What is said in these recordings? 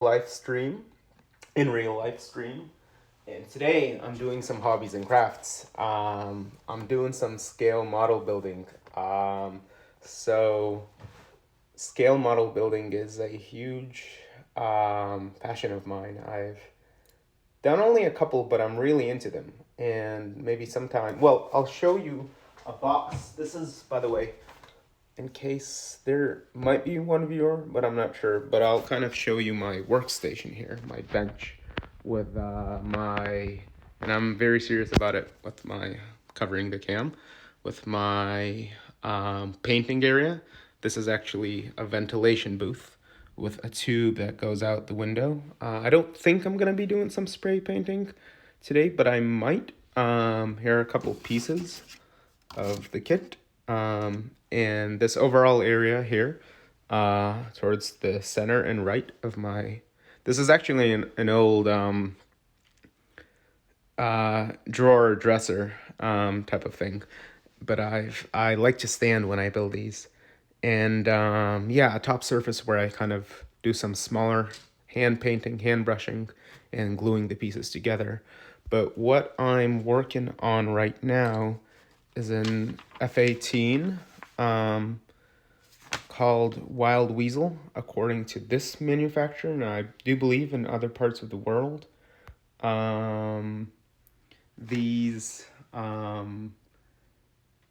life stream, in real life stream. And today I'm doing some hobbies and crafts. I'm doing some scale model building. So scale model building is a huge passion of mine. I've done only a couple, but I'm really into them. And maybe sometime, well, I'll show you a box. This is, by the way, in case there might be one viewer, but I'm not sure. But I'll kind of show you my workstation here, my bench, with and I'm very serious about it with my covering the cam, with my painting area. This is actually a ventilation booth with a tube that goes out the window. I don't think I'm gonna be doing some spray painting today, but I might. Here are a couple pieces of the kit. And this overall area here, towards the center and right of my, this is actually an old drawer dresser type of thing, but I like to stand when I build these, and yeah, a top surface where I kind of do some smaller hand painting, hand brushing, and gluing the pieces together. But what I'm working on right now is an F-18 called Wild Weasel, according to this manufacturer, and I do believe in other parts of the world. These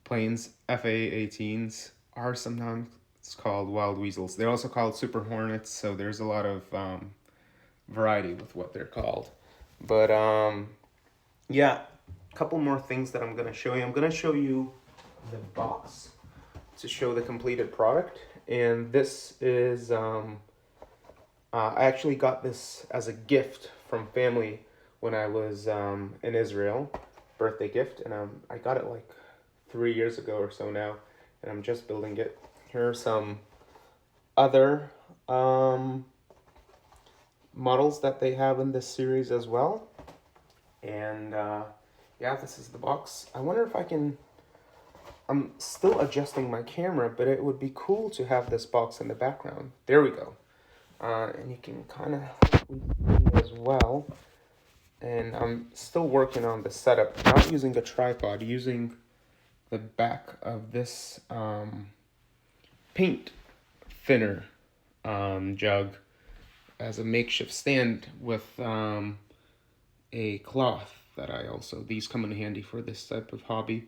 planes, FA-18s, are sometimes called Wild Weasels. They're also called Super Hornets, so there's a lot of variety with what they're called. But yeah, a couple more things that I'm going to show you. I'm going to show you the box to show the completed product. And this is, I actually got this as a gift from family when I was in Israel, birthday gift. And I got it like 3 years ago or so now, and I'm just building it. Here are some other models that they have in this series as well. And yeah, this is the box. I wonder if I can, I'm still adjusting my camera, but it would be cool to have this box in the background. There we go. And you can kind of see as well. And I'm still working on the setup, not using a tripod, using the back of this paint thinner jug as a makeshift stand with a cloth that I also, these come in handy for this type of hobby.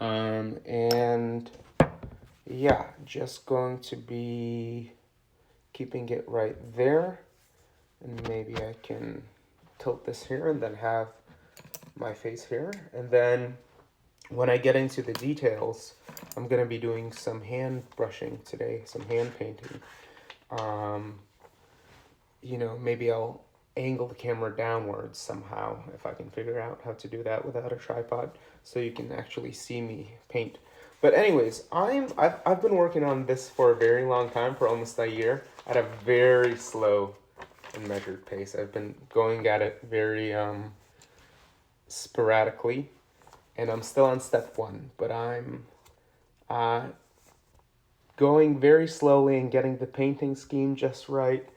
And yeah, just going to be keeping it right there. And maybe I can tilt this here and then have my face here. And then when I get into the details, I'm going to be doing some hand brushing today, some hand painting. Maybe I'll angle the camera downwards somehow if I can figure out how to do that without a tripod, so you can actually see me paint. But anyways, I've been working on this for a very long time, for almost a year, at a very slow and measured pace. I've been going at it very sporadically, and I'm still on step 1, but I'm going very slowly and getting the painting scheme just right,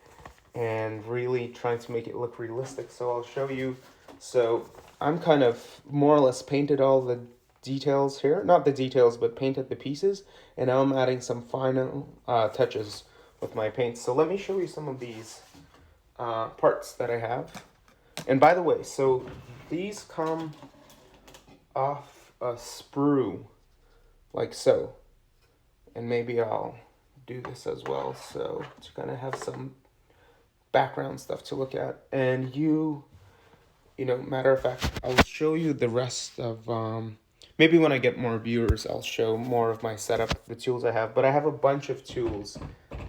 and really trying to make it look realistic. So I'll show you. So I'm kind of more or less painted all the details here. Not the details, but painted the pieces. And now I'm adding some final touches with my paint. So let me show you some of these parts that I have. And by the way, so these come off a sprue, like so. And maybe I'll do this as well, so to kind of have some background stuff to look at. And matter of fact, I'll show you the rest of maybe when I get more viewers, I'll show more of my setup, the tools I have. But I have a bunch of tools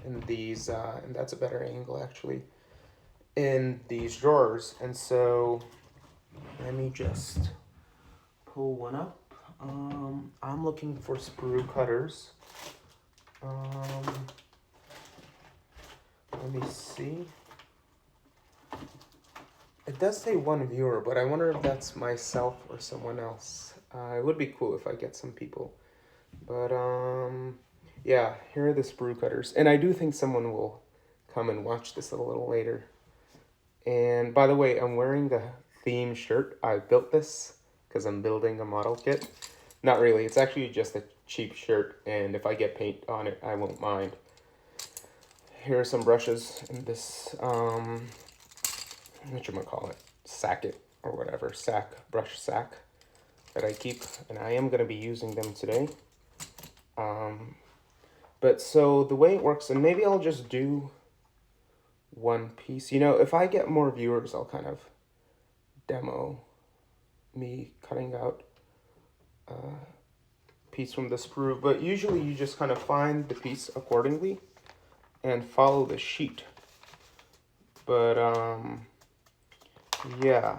in these, and that's a better angle actually, in these drawers. And so let me just pull one up. I'm looking for sprue cutters. Let me see. It does say 1 viewer, but I wonder if that's myself or someone else. It would be cool if I get some people. But yeah, here are the sprue cutters. And I do think someone will come and watch this a little later. And by the way, I'm wearing the theme shirt. I built this because I'm building a model kit. Not really, it's actually just a cheap shirt, and if I get paint on it, I won't mind. Here are some brushes in this, whatchamacallit, sacket or whatever, brush sack that I keep, and I am going to be using them today. But so the way it works, and maybe I'll just do one piece. You know, if I get more viewers, I'll kind of demo me cutting out a piece from the sprue. But usually you just kind of find the piece accordingly and follow the sheet. But yeah,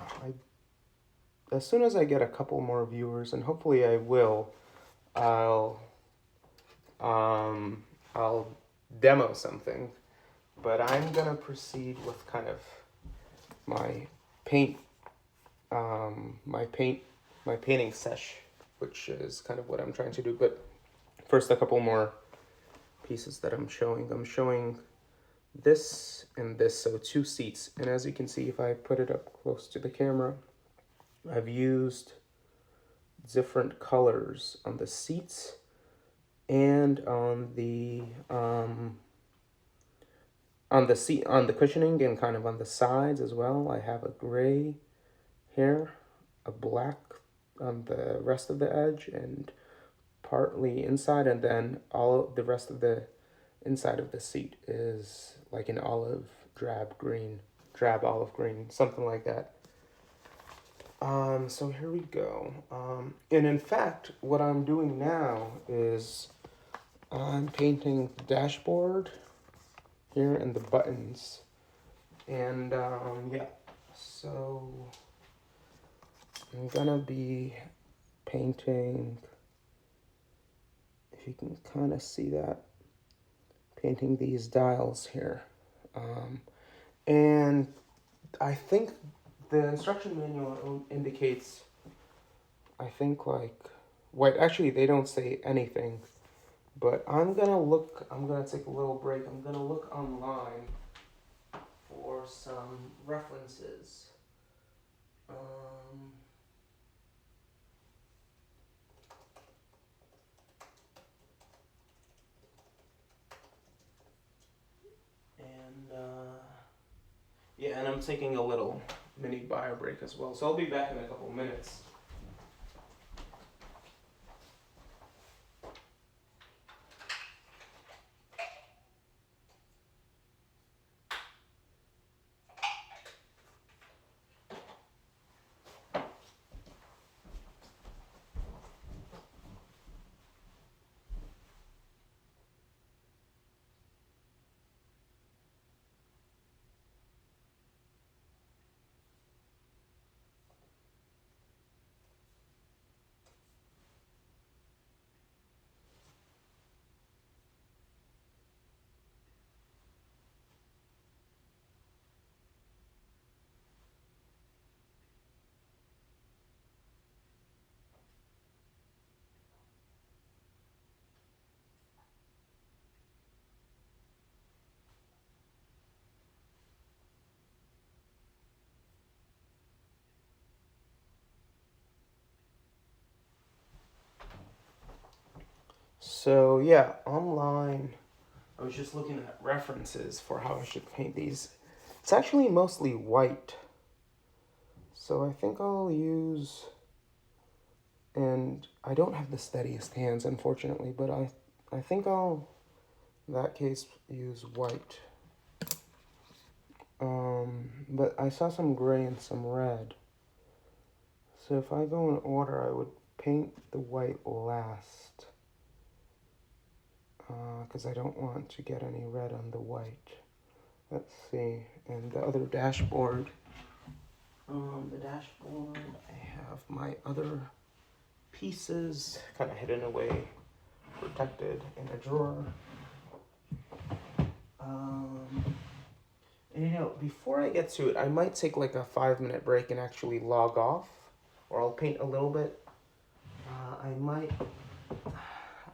as soon as I get a couple more viewers, and hopefully I will, I'll demo something. But I'm gonna proceed with kind of my paint, my painting sesh, which is kind of what I'm trying to do. But first, a couple more pieces that I'm showing. I'm showing this and this, so 2 seats. And as you can see, if I put it up close to the camera, I've used different colors on the seats and on the seat, on the cushioning, and kind of on the sides as well. I have a gray here, a black on the rest of the edge and partly inside, and then all the rest of the inside of the seat is like an drab olive green, something like that. So here we go. And in fact, what I'm doing now is I'm painting the dashboard here and the buttons. And yeah, so I'm gonna be painting, if you can kind of see that, painting these dials here. And I think the instruction manual indicates, I think, like white. Actually, they don't say anything, but I'm gonna take a little break. I'm gonna look online for some references. Yeah, and I'm taking a little mini bio break as well, so I'll be back in a couple minutes. So yeah, online, I was just looking at references for how I should paint these. It's actually mostly white, so I think I'll use, and I don't have the steadiest hands, unfortunately, but I think I'll, in that case, use white. But I saw some gray and some red. So if I go in order, I would paint the white last, because I don't want to get any red on the white. Let's see, and the other dashboard. I have my other pieces kind of hidden away, protected in a drawer. And you know, before I get to it, I might take like a 5-minute break and actually log off, or I'll paint a little bit.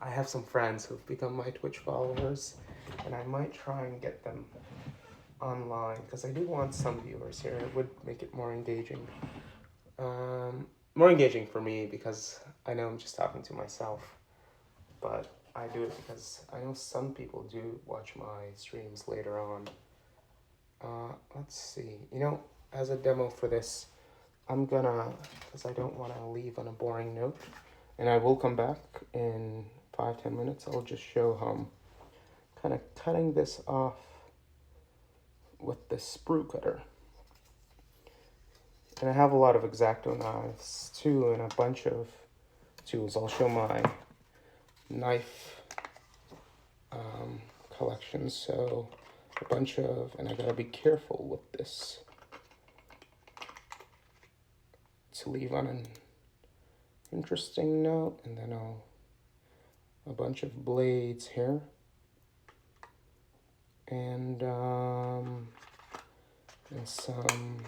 I have some friends who've become my Twitch followers, and I might try and get them online because I do want some viewers here. It would make it more engaging. More engaging for me because I know I'm just talking to myself, but I do it because I know some people do watch my streams later on. Let's see. As a demo for this, I'm gonna, because I don't want to leave on a boring note, and I will come back in 5-10 minutes. I'll just show how I'm kind of cutting this off with the sprue cutter. And I have a lot of X-Acto knives too, and a bunch of tools. I'll show my knife collection. So a bunch of, and I gotta be careful with this to leave on an interesting note. And then a bunch of blades here, and some.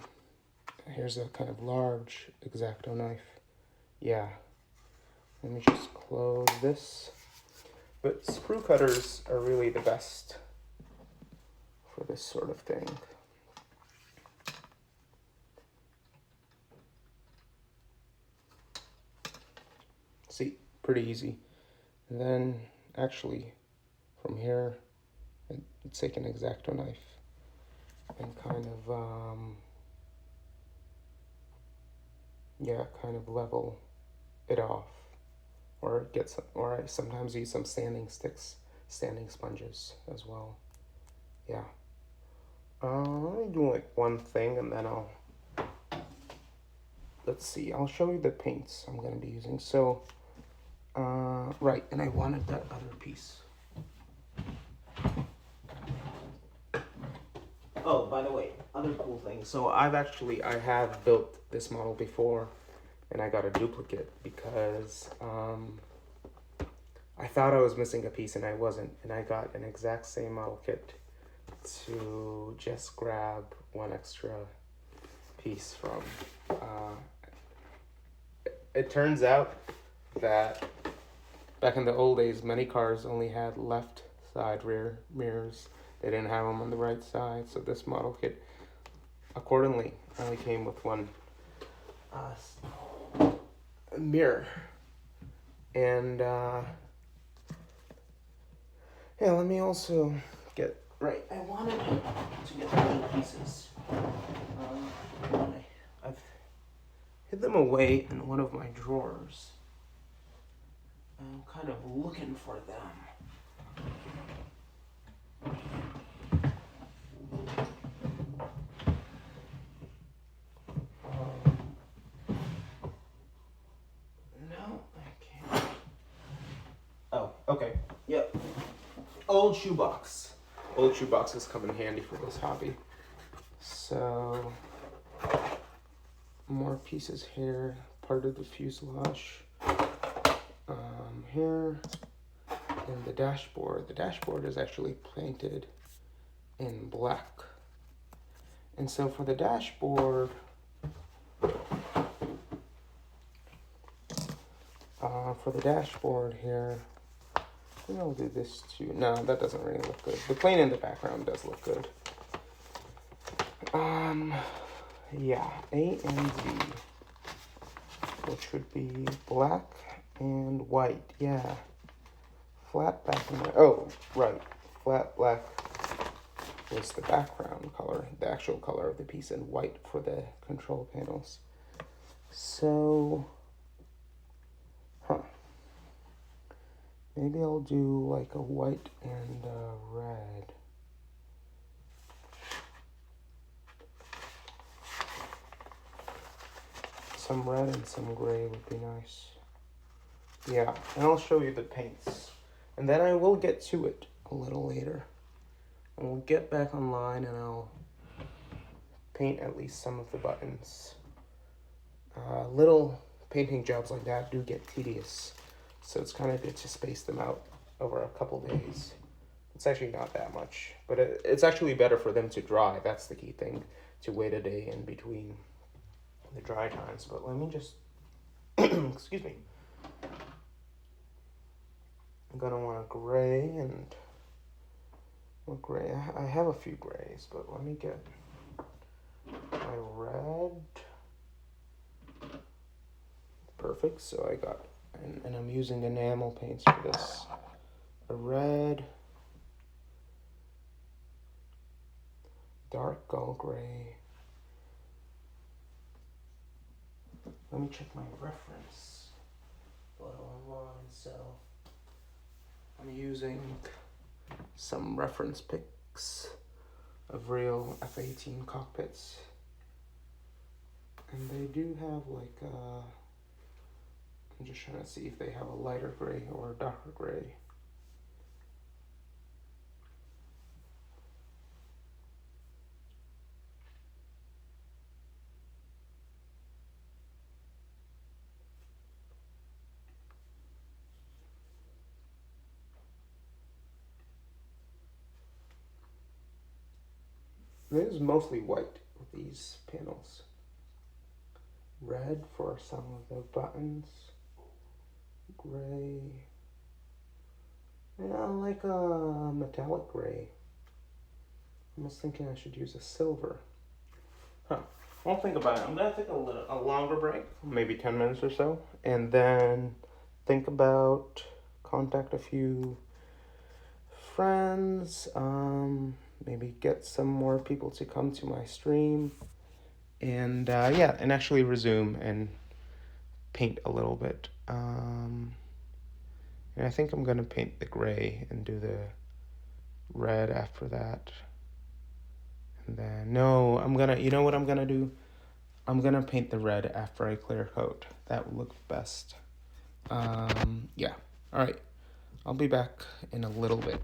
Here's a kind of large X-Acto knife. Yeah. Let me just close this. But sprue cutters are really the best for this sort of thing. See, pretty easy. And then actually from here, I'd take an X-Acto knife and kind of level it off, or I sometimes use some standing sponges as well. Yeah. Let me do like one thing, and then let's see, I'll show you the paints I'm going to be using. So, right, and I wanted that other piece. Oh, by the way, other cool thing. So I have built this model before, and I got a duplicate because I thought I was missing a piece and I wasn't, and I got an exact same model kit to just grab one extra piece from. It turns out that back in the old days, many cars only had left side rear mirrors. They didn't have them on the right side, so this model kit accordingly only came with one mirror. And let me also get right. I wanted to get the little pieces. I've hid them away in one of my drawers. I'm kind of looking for them. No, I can't. Oh, okay. Yep. Old shoebox. Old shoeboxes come in handy for this hobby. So, more pieces here. Part of the fuselage. Here. And the dashboard. The dashboard is actually painted in black. And so for the dashboard, here, I think I'll do this too. No, that doesn't really look good. The plane in the background does look good. Yeah, A and Z, which would be black and white. Yeah, flat black and white. Oh, right, flat black was the background color, the actual color of the piece, and white for the control panels. So, maybe I'll do like a white and a red. Some red and some gray would be nice. Yeah, and I'll show you the paints. And then I will get to it a little later. And we'll get back online and I'll paint at least some of the buttons. Little painting jobs like that do get tedious. So it's kind of good to space them out over a couple days. It's actually not that much, but it's actually better for them to dry. That's the key thing, to wait a day in between the dry times. But let me just, excuse me. I'm gonna want a gray and What gray? I have a few grays, but let me get my red. Perfect. So I got, and I'm using enamel paints for this. A red, dark gull gray. Let me check my reference photo online. So I'm using some reference pics of real F-18 cockpits, and they do have like I'm just trying to see if they have a lighter gray or a darker gray. This is mostly white with these panels. Red for some of the buttons. Gray. Yeah, like a metallic gray. I was thinking I should use a silver. I'll think about it. I'm gonna take a longer break, maybe 10 minutes or so, and then think about, contact a few friends, maybe get some more people to come to my stream, and yeah, and actually resume and paint a little bit. And I think I'm gonna paint the gray and do the red after that. And then, no, you know what I'm gonna do? I'm gonna paint the red after I clear coat. That will look best. Yeah. All right. I'll be back in a little bit.